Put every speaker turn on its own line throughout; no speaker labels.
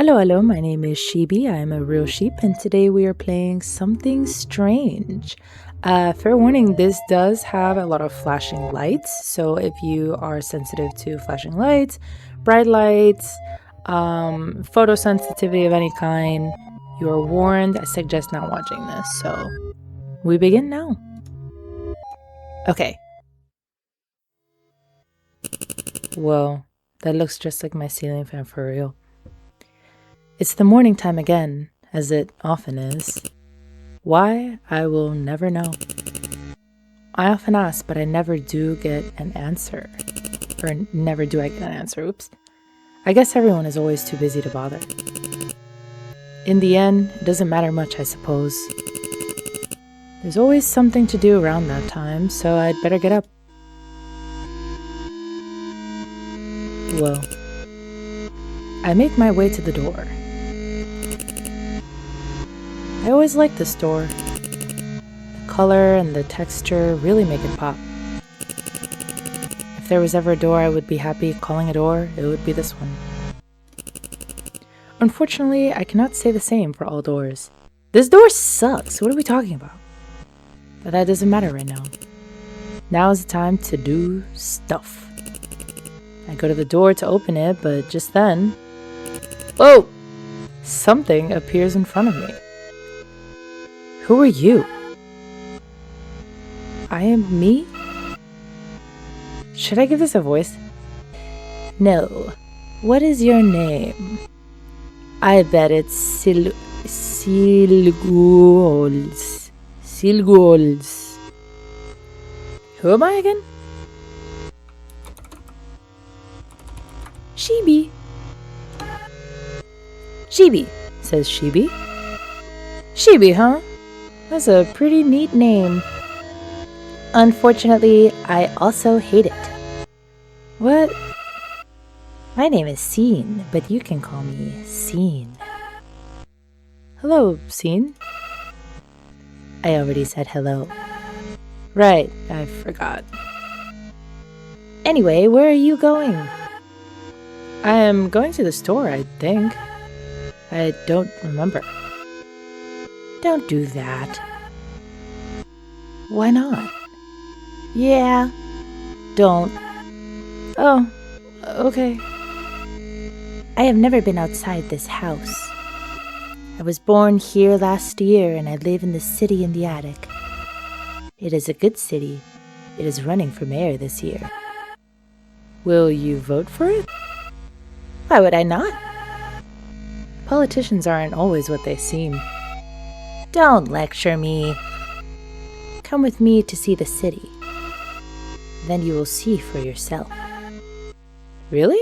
Hello, my name is Sheeby. I am a real sheep, and today we are playing something strange. Fair warning, this does have a lot of flashing lights, so if you are sensitive to flashing lights, bright lights, photosensitivity of any kind, you are warned. I suggest not watching this, so we begin now. Okay. Whoa, that looks just like my ceiling fan for real. It's the morning time again, as it often is. Why, I will never know. I often ask, but I never do get an answer. Or never do I get an answer, oops. I guess everyone is always too busy to bother. In the end, it doesn't matter much, I suppose. There's always something to do around that time, so I'd better get up. Well, I make my way to the door. I always liked this door. The color and the texture really make it pop. If there was ever a door I would be happy calling a door, it would be this one. Unfortunately, I cannot say the same for all doors. This door sucks! What are we talking about? But that doesn't matter right now. Now is the time to do stuff. I go to the door to open it, but just then... Whoa! Something appears in front of me. Who are you? I am me? Should I give this a voice? No. What is your name? I bet it's Silguls. Silguls. Who am I again? Sheeby. Sheeby, says Sheeby. Sheeby, huh? That's a pretty neat name. Unfortunately, I also hate it. What? My name is Scene, but you can call me Scene. Hello, Scene. I already said hello. Right, I forgot. Anyway, where are you going? I am going to the store, I think. I don't remember. Don't do that. Why not? Yeah. Don't. Oh, okay. I have never been outside this house. I was born here last year and I live in the city in the attic. It is a good city. It is running for mayor this year. Will you vote for it? Why would I not? Politicians aren't always what they seem. Don't lecture me. Come with me to see the city. Then you will see for yourself. Really?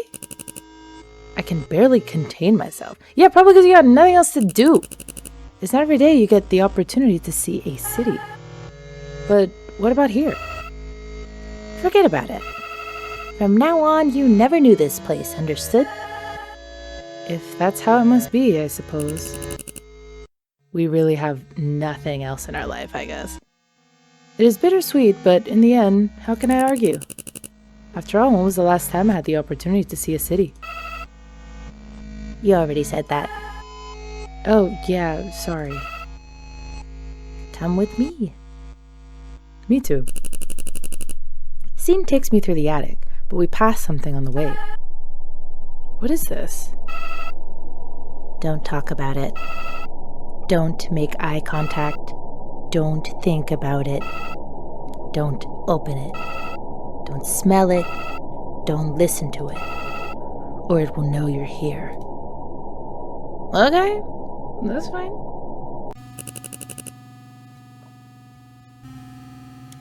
I can barely contain myself. Yeah, probably because you got nothing else to do. It's not every day you get the opportunity to see a city. But what about here? Forget about it. From now on, you never knew this place, understood? If that's how it must be, I suppose. We really have nothing else in our life, I guess. It is bittersweet, but in the end, how can I argue? After all, when was the last time I had the opportunity to see a city? You already said that. Oh, yeah, sorry. Come with me. Me too. Scene takes me through the attic, but we pass something on the way. What is this? Don't talk about it. Don't make eye contact. Don't think about it. Don't open it. Don't smell it. Don't listen to it. Or it will know you're here. Okay, that's fine.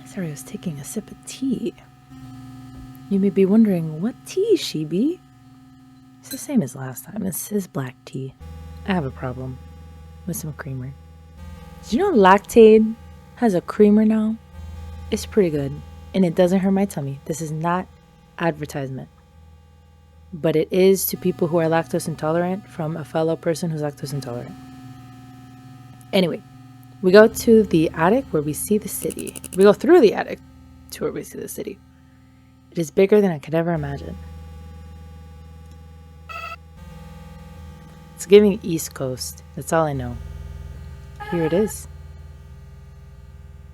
Sorry, I was taking a sip of tea. You may be wondering, what tea, Sheeby? It's the same as last time. This is black tea. I have a problem with some creamer. Did you know Lactaid has a creamer now? It's pretty good, and it doesn't hurt my tummy. This is not advertisement. But it is to people who are lactose intolerant from a fellow person who's lactose intolerant. Anyway, we go to the attic where we see the city. We go through the attic to where we see the city. It is bigger than I could ever imagine. It's giving East Coast. That's all I know. Here it is.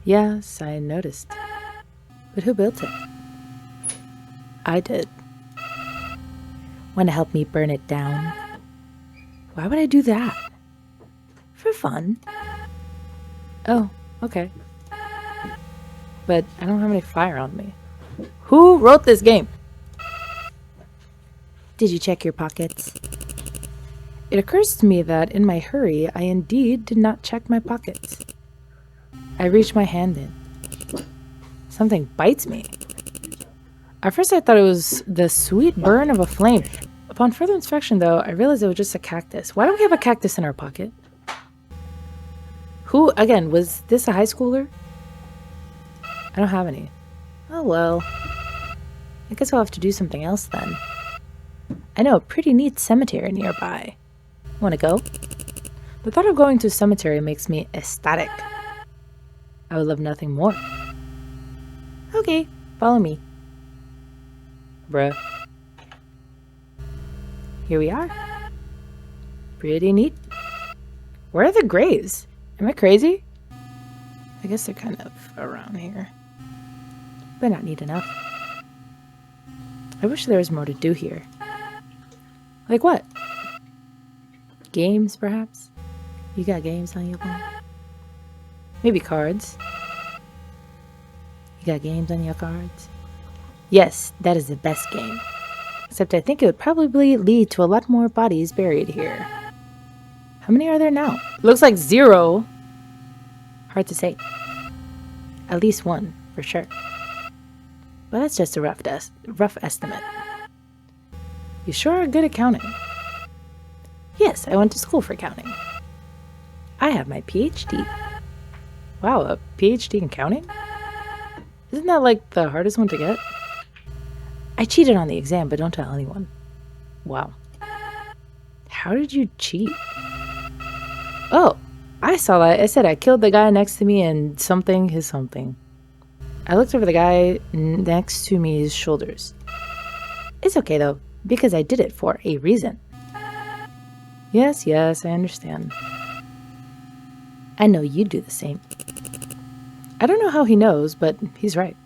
Yes, I noticed. But who built it? I did. Want to help me burn it down? Why would I do that? For fun. Oh, okay. But I don't have any fire on me. Who wrote this game? Did you check your pockets? It occurs to me that in my hurry, I indeed did not check my pockets. I reach my hand in. Something bites me. At first I thought it was the sweet burn of a flame. Upon further inspection though, I realized it was just a cactus. Why don't we have a cactus in our pocket? Who, again, was this a high schooler? I don't have any. Oh well. I guess I'll have to do something else then. I know a pretty neat cemetery nearby. Wanna go? The thought of going to a cemetery makes me ecstatic. I would love nothing more. Okay, follow me. Bruh. Here we are. Pretty neat. Where are the graves? Am I crazy? I guess they're kind of around here. But not neat enough. I wish there was more to do here. Like what? Games, perhaps? You got games on your phone? Maybe cards. You got games on your cards? Yes, that is the best game. Except I think it would probably lead to a lot more bodies buried here. How many are there now? Looks like 0. Hard to say. At least 1, for sure. But that's just a rough estimate. You sure are good at counting. Yes, I went to school for counting. I have my PhD. Wow, a PhD in counting? Isn't that like the hardest one to get? I cheated on the exam, but don't tell anyone. Wow. How did you cheat? Oh, I saw that. I said I killed the guy next to me and something his something. I looked over the guy next to me's shoulders. It's okay though, because I did it for a reason. Yes, I understand. I know you'd do the same. I don't know how he knows, but he's right.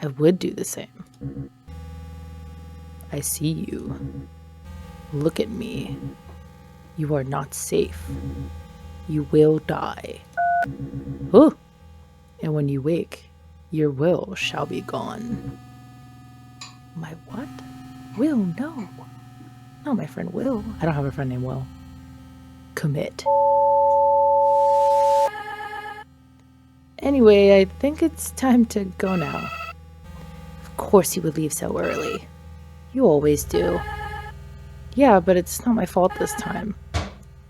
I would do the same. I see you. Look at me. You are not safe. You will die. Ooh. And when you wake, your will shall be gone. My what? Will? No. Not my friend Will. I don't have a friend named Will. Commit. Anyway, I think it's time to go now. Of course you would leave so early. You always do. Yeah, but it's not my fault this time.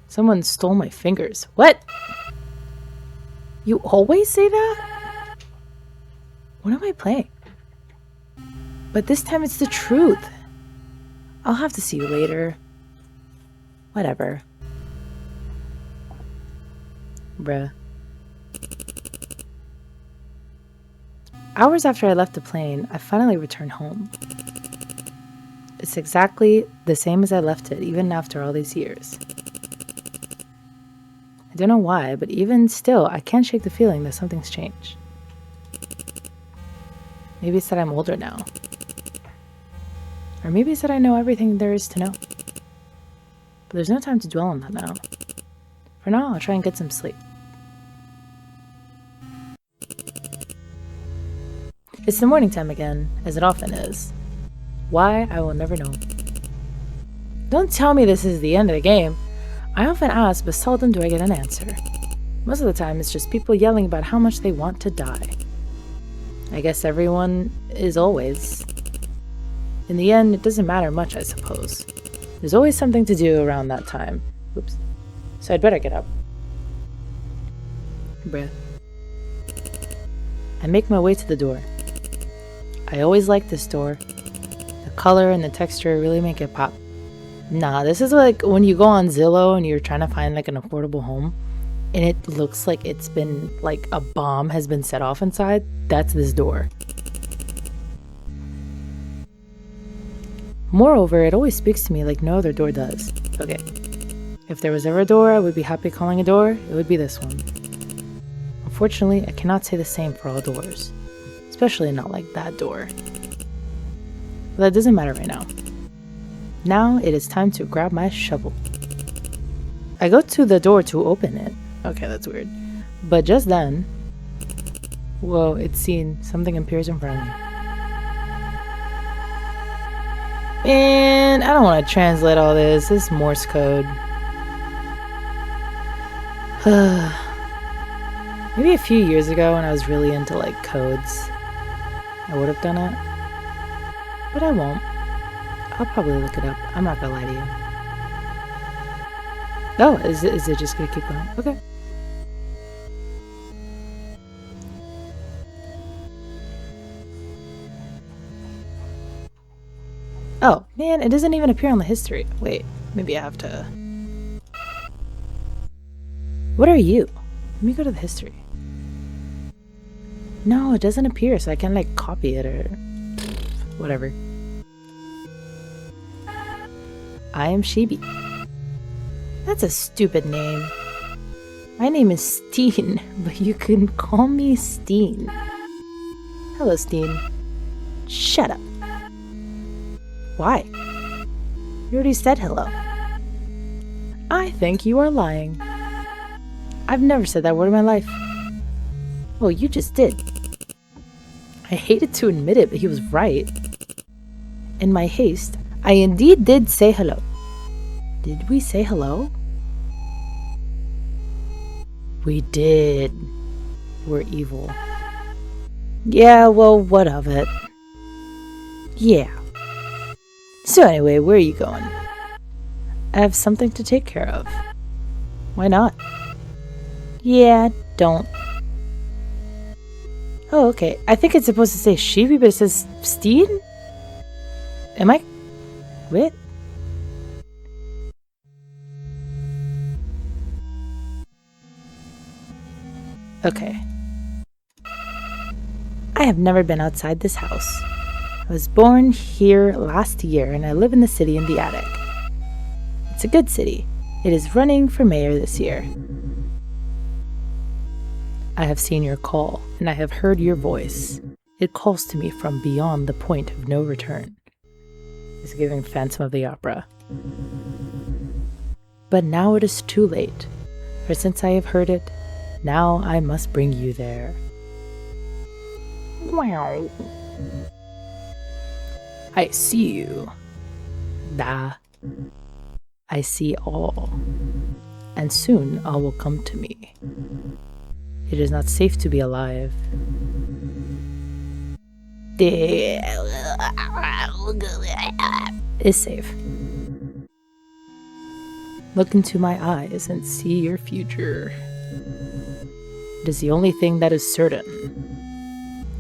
Someone stole my fingers. What? You always say that? What am I playing? But this time it's the truth. I'll have to see you later. Whatever. Bruh. Hours after I left the plane, I finally returned home. It's exactly the same as I left it, even after all these years. I don't know why, but even still, I can't shake the feeling that something's changed. Maybe it's that I'm older now. Or maybe it's that I know everything there is to know. But there's no time to dwell on that now. For now, I'll try and get some sleep. It's the morning time again, as it often is. Why, I will never know. Don't tell me this is the end of the game. I often ask, but seldom do I get an answer. Most of the time, it's just people yelling about how much they want to die. I guess everyone is always. In the end, it doesn't matter much, I suppose. There's always something to do around that time. Oops. So I'd better get up. Bruh. I make my way to the door. I always like this door. The color and the texture really make it pop. Nah, this is like when you go on Zillow and you're trying to find like an affordable home and it looks like it's been like a bomb has been set off inside. That's this door. Moreover, it always speaks to me like no other door does. Okay. If there was ever a door I would be happy calling a door, it would be this one. Unfortunately, I cannot say the same for all doors. Especially not like that door. But that doesn't matter right now. Now it is time to grab my shovel. I go to the door to open it. Okay, that's weird. But just then... Whoa, it's seen. Something appears in front of me. Man, I don't want to translate all this. This is Morse code. Maybe a few years ago when I was really into like codes, I would have done it. But I won't. I'll probably look it up. I'm not gonna lie to you. Oh, is it just gonna keep going? Okay. Oh, man, it doesn't even appear on the history. Wait, maybe I have to... What are you? Let me go to the history. No, it doesn't appear, so I can like copy it or... whatever. I am Sheeby. That's a stupid name. My name is Steen, but you can call me Steen. Hello, Steen. Shut up. Why? You already said hello. I think you are lying. I've never said that word in my life. Well, you just did. I hated to admit it, but he was right. In my haste, I indeed did say hello. Did we say hello? We did. We're evil. Yeah, well, what of it? Yeah. So anyway, where are you going? I have something to take care of. Why not? Yeah, don't. Oh, okay. I think it's supposed to say Sheeby, but it says Steen? Am I... Wait? Okay. I have never been outside this house. I was born here last year and I live in the city in the attic. It's a good city. It is running for mayor this year. I have seen your call and I have heard your voice. It calls to me from beyond the point of no return. It's giving Phantom of the Opera. But now it is too late, for since I have heard it, now I must bring you there. Wow. I see you. Da. I see all. And soon all will come to me. It is not safe to be alive. Is safe. Look into my eyes and see your future. It is the only thing that is certain.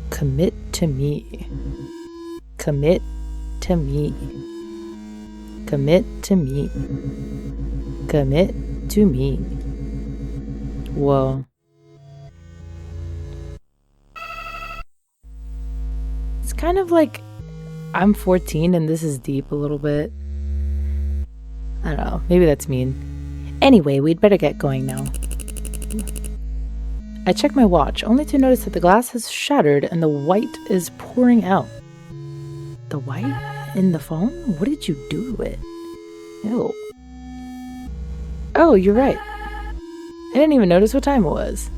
Commit to me. Commit to me. Commit to me. Commit to me. Whoa. It's kind of like I'm 14 and this is deep a little bit. I don't know, maybe that's mean. Anyway, we'd better get going now. I check my watch, only to notice that the glass has shattered and the white is pouring out. The white? In the phone? What did you do to it? Ew. Oh, you're right. I didn't even notice what time it was.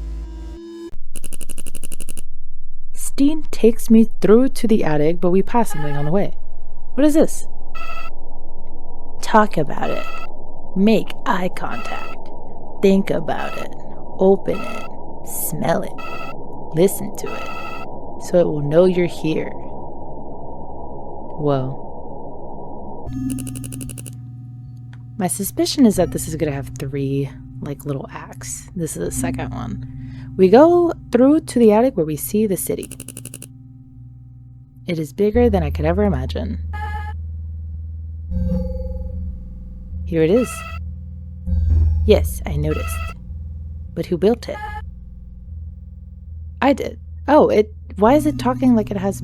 Steen takes me through to the attic, but we pass something on the way. What is this? Talk about it. Make eye contact. Think about it. Open it. Smell it. Listen to it. So it will know you're here. Whoa. My suspicion is that this is going to have 3, like, little acts. This is the second one. We go through to the attic where we see the city. It is bigger than I could ever imagine. Here it is. Yes, I noticed. But who built it? I did. Oh, why is it talking like it has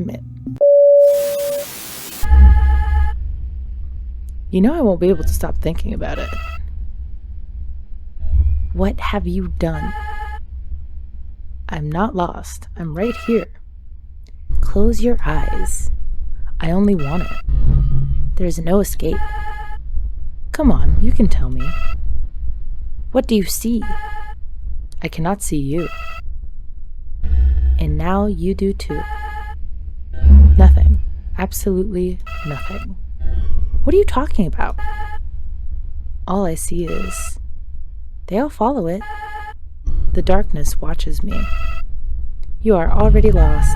You know I won't be able to stop thinking about it. What have you done? I'm not lost. I'm right here. Close your eyes. I only want it. There's no escape. Come on, you can tell me. What do you see? I cannot see you. And now you do too. Nothing. Absolutely nothing. What are you talking about? All I see is... They all follow it. The darkness watches me. You are already lost.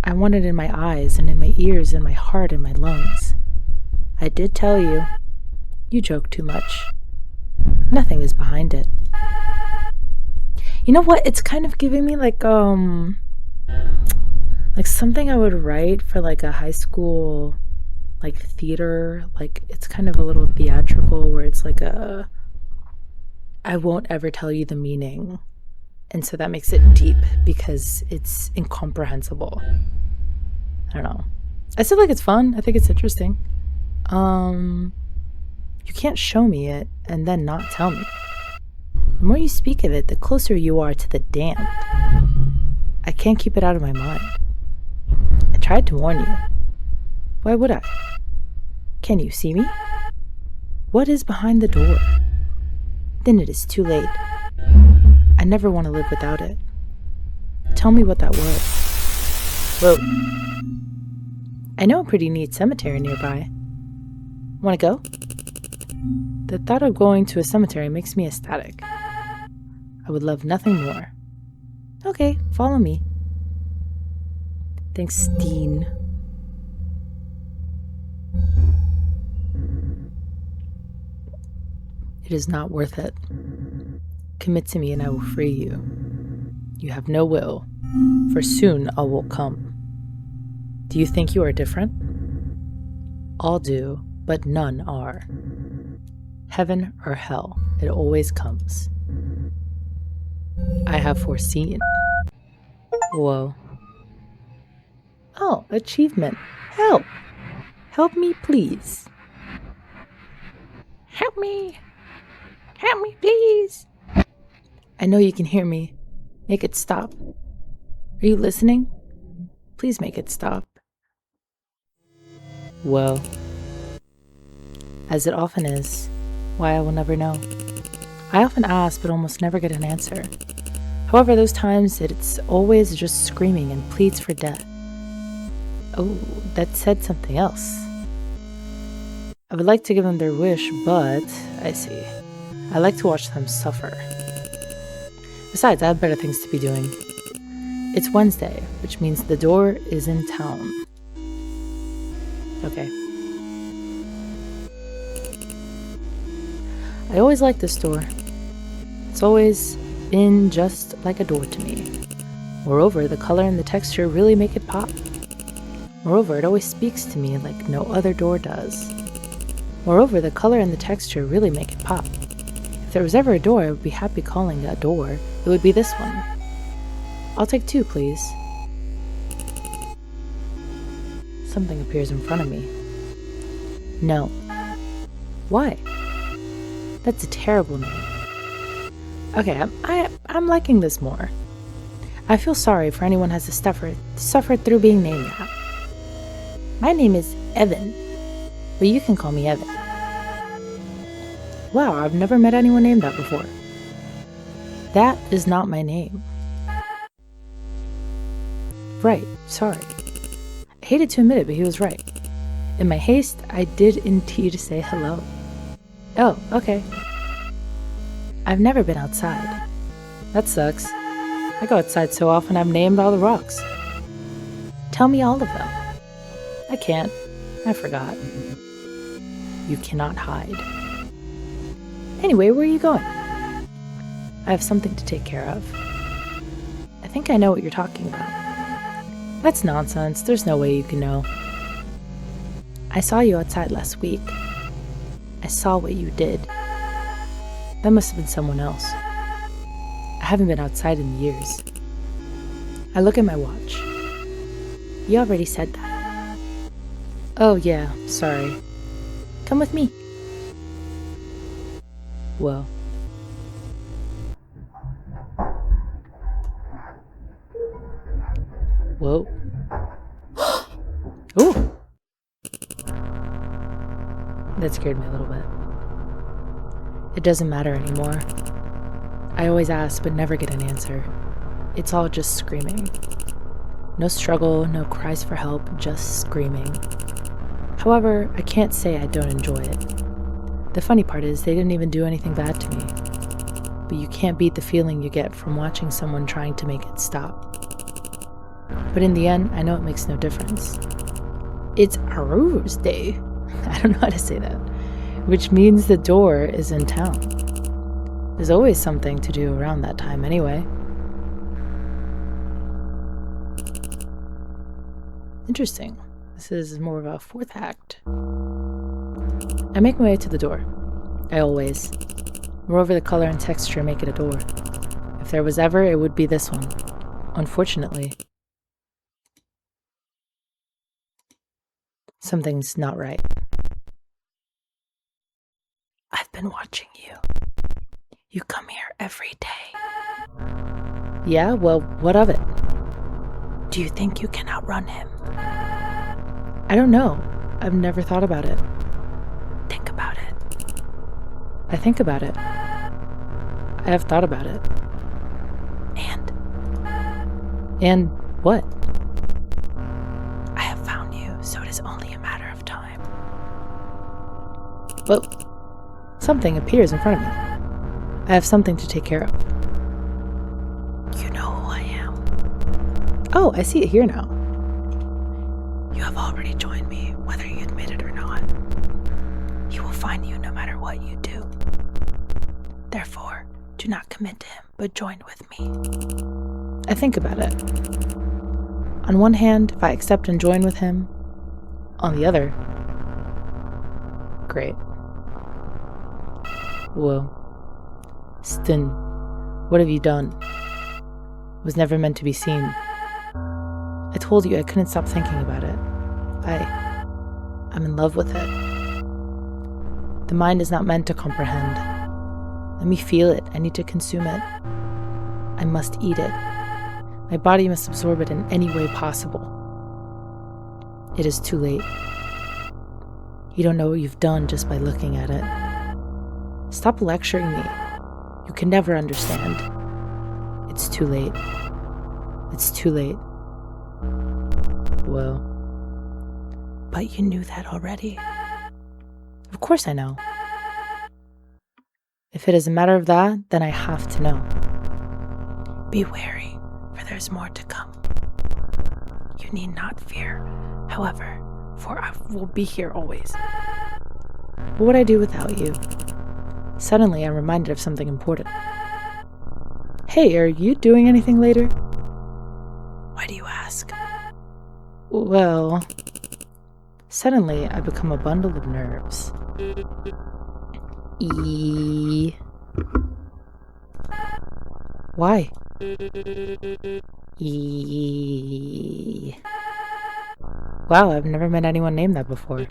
I want it in my eyes and in my ears and my heart and my lungs. I did tell you. You joke too much. Nothing is behind it. You know what? It's kind of giving me like something I would write for like a high school like theater. Like it's kind of a little theatrical where it's like I won't ever tell you the meaning. And so that makes it deep because it's incomprehensible. I don't know. I still think it's fun. I think it's interesting. You can't show me it and then not tell me. The more you speak of it, the closer you are to the damned. I can't keep it out of my mind. I tried to warn you. Why would I? Can you see me? What is behind the door? Then it is too late. I never want to live without it. Tell me what that was. Whoa. I know a pretty neat cemetery nearby. Want to go? The thought of going to a cemetery makes me ecstatic. I would love nothing more. Okay, follow me. Thanks, Steen. It is not worth it. Commit to me and I will free you. You have no will, for soon all will come. Do you think you are different? All do, but none are. Heaven or hell, it always comes. I have foreseen. Whoa. Oh, achievement. Help! Help me, please. Help me! Help me, please! I know you can hear me. Make it stop. Are you listening? Please make it stop. Well, as it often is, why I will never know. I often ask but almost never get an answer. However, those times it's always just screaming and pleads for death. Oh, that said something else. I would like to give them their wish, but I see. I like to watch them suffer. Besides, I have better things to be doing. It's Wednesday, which means the door is in town. Okay. I always liked this door. It's always been just like a door to me. Moreover, the color and the texture really make it pop. Moreover, it always speaks to me like no other door does. Moreover, the color and the texture really make it pop. If there was ever a door I would be happy calling a door, it would be this one. I'll take 2, please. Something appears in front of me. No. Why? That's a terrible name. Okay, I'm liking this more. I feel sorry for anyone who has to suffer through being named that. My name is Evan, but you can call me Evan. Wow, I've never met anyone named that before. That is not my name. Right, sorry. I hated to admit it, but he was right. In my haste, I did indeed say hello. Oh, okay. I've never been outside. That sucks. I go outside so often I've named all the rocks. Tell me all of them. I can't. I forgot. You cannot hide. Anyway, where are you going? I have something to take care of. I think I know what you're talking about. That's nonsense. There's no way you can know. I saw you outside last week. I saw what you did. That must have been someone else. I haven't been outside in years. I look at my watch. You already said that. Oh yeah, sorry. Come with me. Whoa. Whoa. Ooh! That scared me a little bit. It doesn't matter anymore. I always ask but never get an answer. It's all just screaming. No struggle, no cries for help, just screaming. However, I can't say I don't enjoy it. The funny part is they didn't even do anything bad to me. But you can't beat the feeling you get from watching someone trying to make it stop. But in the end, I know it makes no difference. It's Rose Day. I don't know how to say that. Which means the door is in town. There's always something to do around that time anyway. Interesting. This is more of a fourth act. I make my way to the door. I always. Moreover, the color and texture make it a door. If there was ever, it would be this one. Unfortunately, something's not right. I've been watching you. You come here every day. Yeah, well, what of it? Do you think you can outrun him? I don't know. I've never thought about it. Think about it. I think about it. I have thought about it. And what? I have found you, so it is only a matter of time. Well, something appears in front of me. I have something to take care of. You know who I am. Oh, I see it here now. You have already joined me, whether you admit it or not. He will find you no matter what you do. Therefore, do not commit to him, but join with me. I think about it. On one hand, if I accept and join with him, on the other, great. Whoa. Stin, what have you done? It was never meant to be seen. I told you I couldn't stop thinking about it. I'm in love with it. The mind is not meant to comprehend. Let me feel it. I need to consume it. I must eat it. My body must absorb it in any way possible. It is too late. You don't know what you've done just by looking at it. Stop lecturing me. You can never understand. It's too late. It's too late. Well, but you knew that already. Of course I know. If it is a matter of that, then I have to know. Be wary, for there's more to come. You need not fear, however, for I will be here always. What would I do without you? Suddenly, I'm reminded of something important. Hey, are you doing anything later? Why do you ask? Well, suddenly I become a bundle of nerves. Why? Wow, I've never met anyone named that before.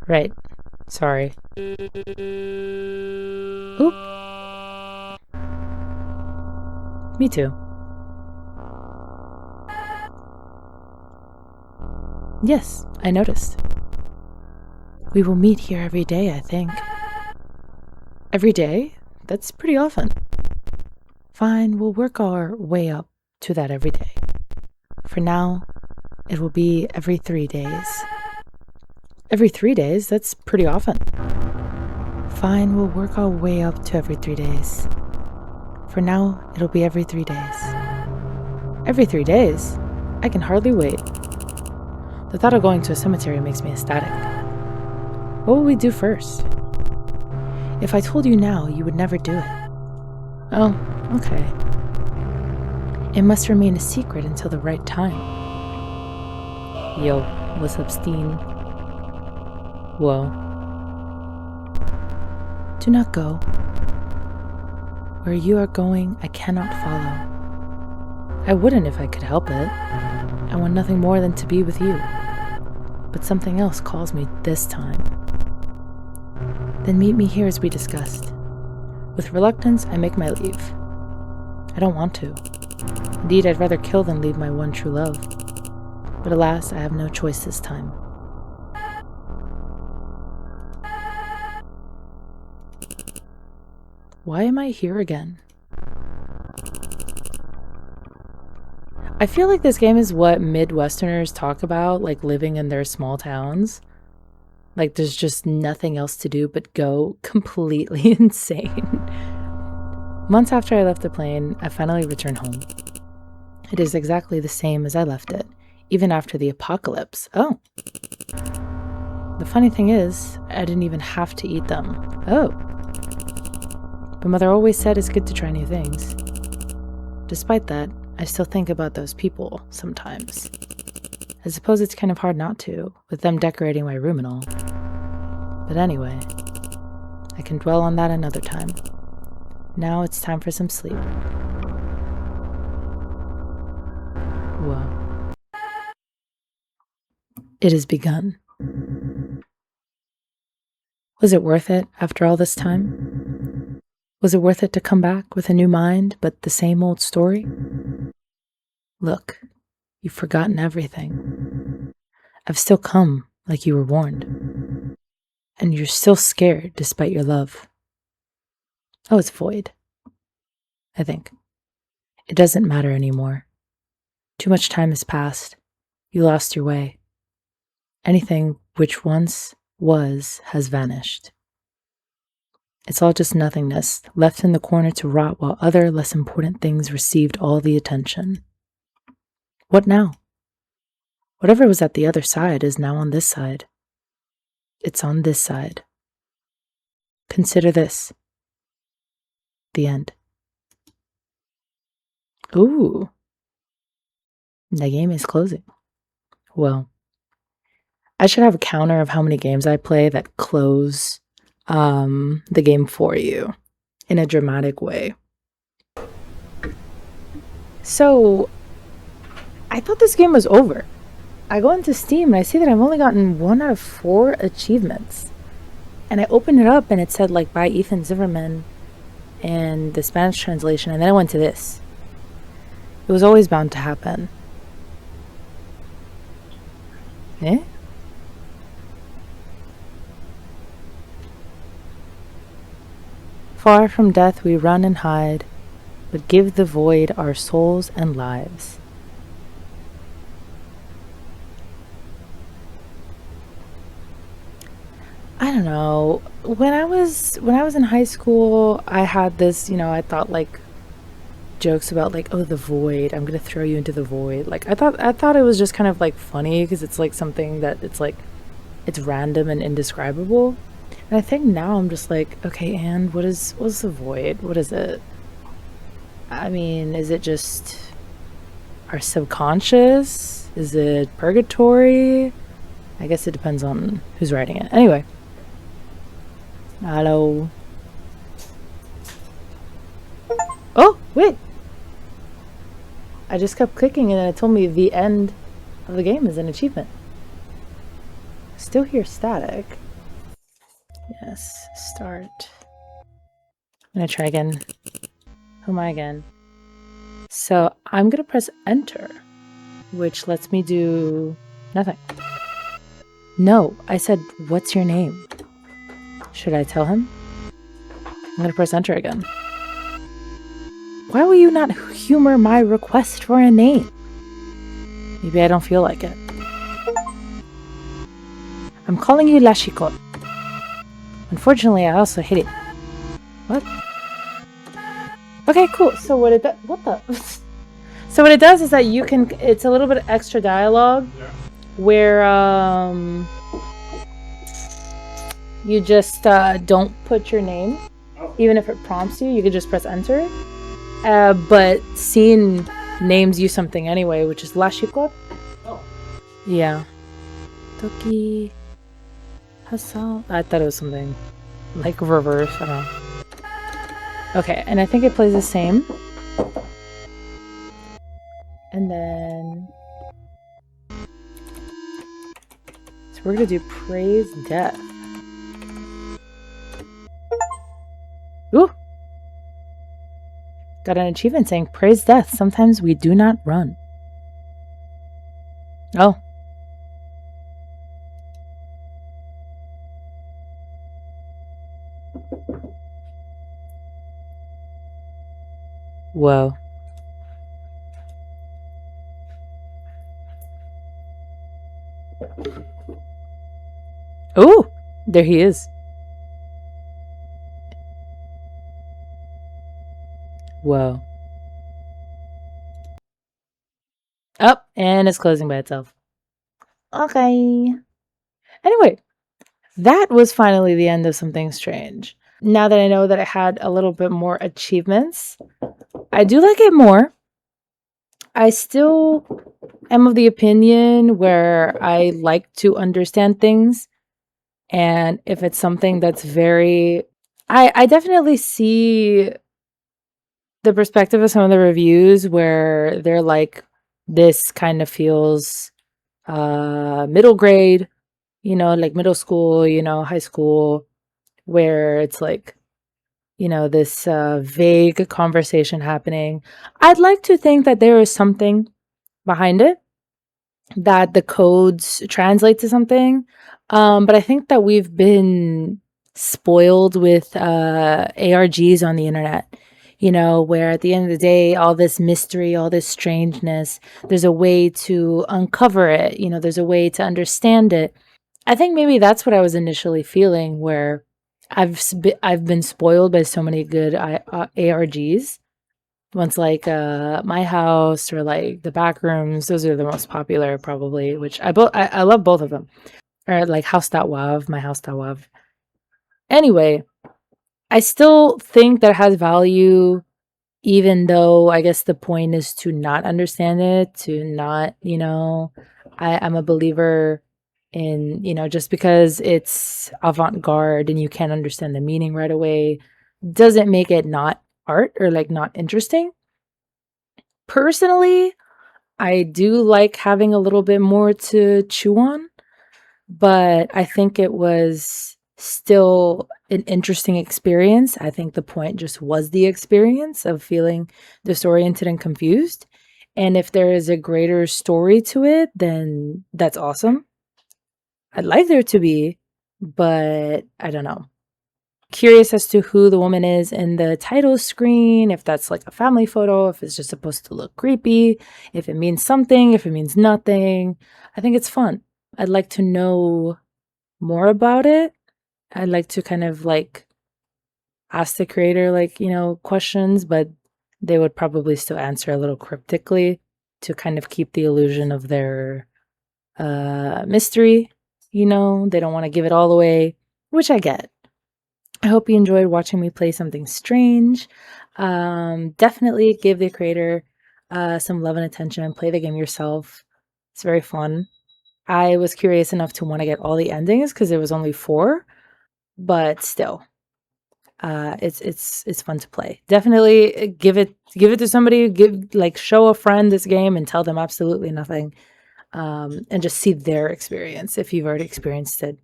Right. Sorry. Oop. Me too. Yes, I noticed. We will meet here every day, I think. Every day? That's pretty often. Fine, we'll work our way up to that every day. For now, it will be every 3 days. Every 3 days? That's pretty often. Fine, we'll work our way up to every 3 days. For now, it'll be every 3 days. Every 3 days? I can hardly wait. The thought of going to a cemetery makes me ecstatic. What will we do first? If I told you now, you would never do it. Oh, okay. It must remain a secret until the right time. Yo, what's up, Steen? Whoa. Do not go. Where you are going, I cannot follow. I wouldn't if I could help it. I want nothing more than to be with you. But something else calls me this time. Then meet me here as we discussed. With reluctance, I make my leave. I don't want to. Indeed, I'd rather kill than leave my one true love. But alas, I have no choice this time. Why am I here again? I feel like this game is what Midwesterners talk about, like living in their small towns. Like there's just nothing else to do but go completely insane. Months after I left the plane, I finally returned home. It is exactly the same as I left it, even after the apocalypse. Oh. The funny thing is, I didn't even have to eat them. Oh. But Mother always said it's good to try new things. Despite that, I still think about those people sometimes. I suppose it's kind of hard not to, with them decorating my room and all. But anyway, I can dwell on that another time. Now it's time for some sleep. Whoa. It has begun. Was it worth it after all this time? Was it worth it to come back with a new mind, but the same old story? Look, you've forgotten everything. I've still come like you were warned. And you're still scared despite your love. Oh, it's void. I think. It doesn't matter anymore. Too much time has passed. You lost your way. Anything which once was has vanished. It's all just nothingness, left in the corner to rot while other, less important things received all the attention. What now? Whatever was at the other side is now on this side. It's on this side. Consider this. The end. Ooh. The game is closing. Well, I should have a counter of how many games I play that close the game for you in a dramatic way. So, I thought this game was over. I go into Steam and I see that I've only gotten 1 out of 4 achievements. And I opened it up and it said like by Ethan Zimmerle and the Spanish translation, and then I went to this. It was always bound to happen. Eh? Far from death we run and hide, but give the void our souls and lives. I don't know. When I was in high school, I had this, I thought like jokes about like, oh, the void, I'm gonna throw you into the void. Like I thought it was just kind of like funny because it's like something that it's random and indescribable. And I think now I'm just like, okay, and what's the void? What is it? I mean, is it just our subconscious? Is it purgatory? I guess it depends on who's writing it. Anyway. Hello. Oh, wait. I just kept clicking and then it told me the end of the game is an achievement. Still hear static. Yes, start. I'm gonna try again. Who am I again? So I'm gonna press enter, which lets me do nothing. No, I said, what's your name? Should I tell him? I'm gonna press enter again. Why will you not humor my request for a name? Maybe I don't feel like it. I'm calling you La Chicotte. Unfortunately, I also hate it. What? Okay, cool. So what it does? What the? So what it does is that you can. It's a little bit of extra dialogue, where you just don't put your name, even if it prompts you. You could just press enter. But scene names you something anyway, which is La Chicotte. Oh. Yeah. Toki. Hassan. I thought it was something like reverse. I don't know. Okay, and I think it plays the same. And then So we're gonna do praise death. Ooh! Got an achievement saying praise death. Sometimes we do not run. Oh. Whoa. Ooh! There he is. Whoa. Up, and it's closing by itself. Okay. Anyway, that was finally the end of Something Strange. Now that I know that I had a little bit more achievements, I do like it more. I still am of the opinion where I like to understand things. And if it's something that's very... I definitely see the perspective of some of the reviews where they're like, this kind of feels middle grade, you know, like middle school, you know, high school, where it's like, you know, this vague conversation happening. I'd like to think that there is something behind it, that the codes translate to something. But I think that we've been spoiled with ARGs on the internet, you know, where at the end of the day, all this mystery, all this strangeness, there's a way to uncover it, you know, there's a way to understand it. I think maybe that's what I was initially feeling, where I've been spoiled by so many good ARGs. Ones like My House or like The Backrooms. Those are the most popular probably, which I love both of them. Or like House.wav, My House.wav. Anyway, I still think that it has value, even though I guess the point is to not understand it, to not, you know, I'm a believer in, you know, just because it's avant-garde and you can't understand the meaning right away doesn't make it not art or like not interesting. Personally, I do like having a little bit more to chew on, but I think it was still an interesting experience. I think the point just was the experience of feeling disoriented and confused. And if there is a greater story to it, then that's awesome. I'd like there to be, but I don't know. Curious as to who the woman is in the title screen, if that's like a family photo, if it's just supposed to look creepy, if it means something, if it means nothing. I think it's fun. I'd like to know more about it. I'd like to kind of like ask the creator, like, you know, questions, but they would probably still answer a little cryptically to kind of keep the illusion of their mystery. You know, they don't want to give it all away, which I get. I hope you enjoyed watching me play Something Strange. Definitely give the creator some love and attention. Play the game yourself. It's very fun. I was curious enough to want to get all the endings because there was only 4, but still, it's fun to play. Definitely give it to somebody. Show a friend this game and tell them absolutely nothing, and just see their experience if you've already experienced it.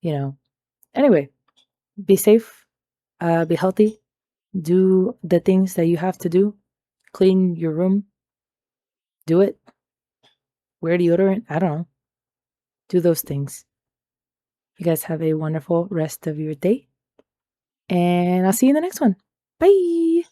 You know. Anyway. Be safe, be healthy, do the things that you have to do, clean your room, do it, wear deodorant, I don't know, do those things. You guys have a wonderful rest of your day, and I'll see you in the next one. Bye!